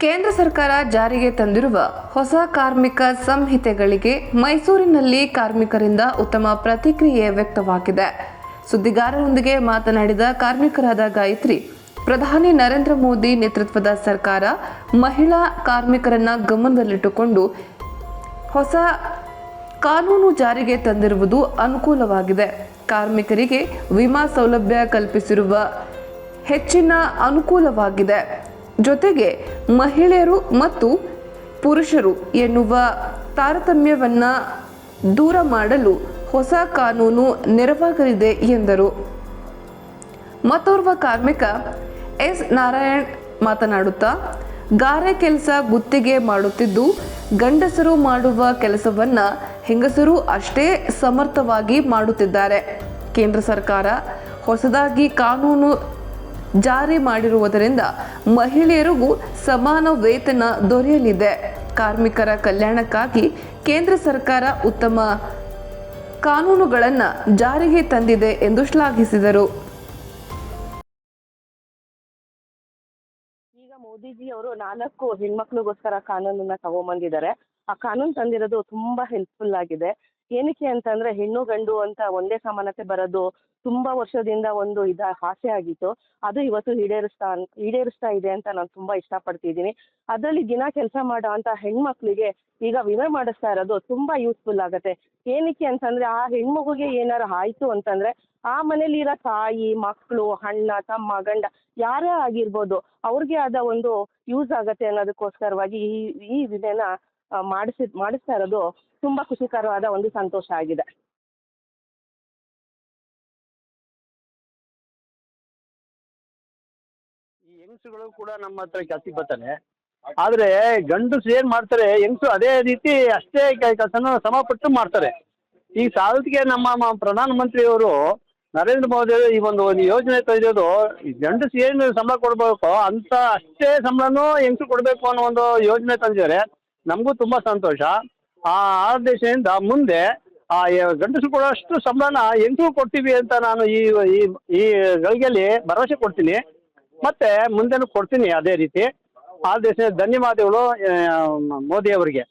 ಕೇಂದ್ರ ಸರ್ಕಾರ ಜಾರಿಗೆ ತಂದಿರುವ ಹೊಸ ಕಾರ್ಮಿಕ ಸಂಹಿತೆಗಳಿಗೆ ಮೈಸೂರಿನಲ್ಲಿ ಕಾರ್ಮಿಕರಿಂದ ಉತ್ತಮ ಪ್ರತಿಕ್ರಿಯೆ ವ್ಯಕ್ತವಾಗಿದೆ. ಸುದ್ದಿಗಾರರೊಂದಿಗೆ ಮಾತನಾಡಿದ ಕಾರ್ಮಿಕರಾದ ಗಾಯತ್ರಿ, ಪ್ರಧಾನಿ ನರೇಂದ್ರ ಮೋದಿ ನೇತೃತ್ವದ ಸರ್ಕಾರ ಮಹಿಳಾ ಕಾರ್ಮಿಕರನ್ನ ಗಮನದಲ್ಲಿಟ್ಟುಕೊಂಡು ಹೊಸ ಕಾನೂನು ಜಾರಿಗೆ ತಂದಿರುವುದು ಅನುಕೂಲವಾಗಿದೆ. ಕಾರ್ಮಿಕರಿಗೆ ವಿಮಾ ಸೌಲಭ್ಯ ಕಲ್ಪಿಸಿರುವ ಹೆಚ್ಚಿನ ಅನುಕೂಲವಾಗಿದೆ. ಜೊತೆಗೆ ಮಹಿಳೆಯರು ಮತ್ತು ಪುರುಷರು ಎನ್ನುವ ತಾರತಮ್ಯವನ್ನು ದೂರ ಮಾಡಲು ಹೊಸ ಕಾನೂನು ನೆರವಾಗಲಿದೆ ಎಂದರು. ಮತ್ತೋರ್ವ ಕಾರ್ಮಿಕ ಎಸ್ ನಾರಾಯಣ್ ಮಾತನಾಡುತ್ತಾ, ಗಾರೆ ಕೆಲಸ ಗುತ್ತಿಗೆ ಮಾಡುತ್ತಿದ್ದು ಗಂಡಸರು ಮಾಡುವ ಕೆಲಸವನ್ನ ಹೆಂಗಸರು ಅಷ್ಟೇ ಸಮರ್ಥವಾಗಿ ಮಾಡುತ್ತಿದ್ದಾರೆ. ಕೇಂದ್ರ ಸರ್ಕಾರ ಹೊಸದಾಗಿ ಕಾನೂನು ಜಾರಿ ಮಾಡಿರುವುದರಿಂದ ಮಹಿಳೆಯರಿಗೂ ಸಮಾನ ವೇತನ ದೊರೆಯಲಿದೆ. ಕಾರ್ಮಿಕರ ಕಲ್ಯಾಣಕ್ಕಾಗಿ ಕೇಂದ್ರ ಸರ್ಕಾರ ಉತ್ತಮ ಕಾನೂನುಗಳನ್ನು ಜಾರಿಗೆ ತಂದಿದೆ ಎಂದು ಶ್ಲಾಘಿಸಿದರು. ಈಗ ಮೋದಿಜಿ ಅವರು 4 ಹೆಣ್ಮಕ್ಳಿಗೋಸ್ಕರ ಕಾನೂನನ್ನ ತಗೊಂಬಂದಿದ್ದಾರೆ. ಆ ಕಾನೂನು ತಂದಿರೋದು ತುಂಬಾ ಹೆಲ್ಪ್ಫುಲ್ ಆಗಿದೆ. ಏನಕ್ಕೆ ಅಂತಂದ್ರೆ ಹೆಣ್ಣು ಗಂಡು ಅಂತ ಒಂದೇ ಸಮಾನತೆ ಬರೋದು ತುಂಬಾ ವರ್ಷದಿಂದ ಒಂದು ಆಸೆ ಆಗಿತ್ತು. ಅದು ಇವತ್ತು ಈಡೇರಿಸ್ತಾ ಇದೆ ಅಂತ ನಾನು ತುಂಬಾ ಇಷ್ಟಪಡ್ತಿದ್ದೀನಿ. ಅದರಲ್ಲಿ ದಿನ ಕೆಲಸ ಮಾಡೋ ಅಂತ ಹೆಣ್ಮಕ್ಳಿಗೆ ಈಗ ವಿಮೆ ಮಾಡಿಸ್ತಾ ಇರೋದು ತುಂಬಾ ಯೂಸ್ಫುಲ್ ಆಗುತ್ತೆ. ಏನಕ್ಕೆ ಅಂತಂದ್ರೆ ಆ ಹೆಣ್ಮಗುಗೆ ಏನಾರು ಆಯ್ತು ಅಂತಂದ್ರೆ ಆ ಮನೇಲಿರೋ ತಾಯಿ, ಮಕ್ಕಳು, ಅಣ್ಣ, ತಮ್ಮ, ಗಂಡ ಯಾರೇ ಆಗಿರ್ಬೋದು ಅವ್ರಿಗೆ ಆದ ಒಂದು ಯೂಸ್ ಆಗತ್ತೆ ಅನ್ನೋದಕ್ಕೋಸ್ಕರವಾಗಿ ಈ ವಿಮೆನ ಮಾಡಿಸ್ತಾ ಇರೋದು ತುಂಬಾ ಖುಷಿಕರವಾದ ಒಂದು ಸಂತೋಷ ಆಗಿದೆ. ಈ ಹೆಂಗಸುಗಳು ಕೂಡ ನಮ್ಮ ಹತ್ರ ಕೆಲಸಕ್ಕೆ ಬರ್ತಾರೆ. ಆದ್ರೆ ಗಂಡಸರು ಏನ್ ಮಾಡ್ತಾರೆ, ಹೆಂಗಸು ಅದೇ ರೀತಿ ಅಷ್ಟೇ ಕೆಲಸನ ಸಮಪಟ್ಟು ಮಾಡ್ತಾರೆ. ಈ ಸಾಲಕ್ಕೆ ನಮ್ಮ ಪ್ರಧಾನಮಂತ್ರಿಯವರು ನರೇಂದ್ರ ಮೋದಿ ಅವರು ಈ ಒಂದು ಯೋಜನೆ ತಂದಿರೋದು, ಗಂಡಸು ಏನು ಸಂಬಳ ಕೊಡ್ಬೇಕು ಅಂತ ಅಷ್ಟೇ ಸಂಬಳನೂ ಹೆಂಗಸು ಕೊಡಬೇಕು ಅನ್ನೋ ಒಂದು ಯೋಜನೆ ತಂದಿದ್ದಾರೆ. ನಮಗೂ ತುಂಬಾ ಸಂತೋಷ. ಆ ಆದೇಶದಿಂದ ಮುಂದೆ ಆ ಗಂಡಸರು ಕೊಡೋಷ್ಟು ಸಂಬಳನ ಹೆಂಗಸರು ಕೊಡ್ತೀವಿ ಅಂತ ನಾನು ಈ ಗಳಿಗೆಯಲ್ಲಿ ಭರವಸೆ ಕೊಡ್ತೀನಿ. ಮತ್ತೆ ಮುಂದೆನೂ ಕೊಡ್ತೀನಿ ಅದೇ ರೀತಿ. ಆದೇಶ ಧನ್ಯವಾದಗಳು ಮೋದಿ ಅವರಿಗೆ.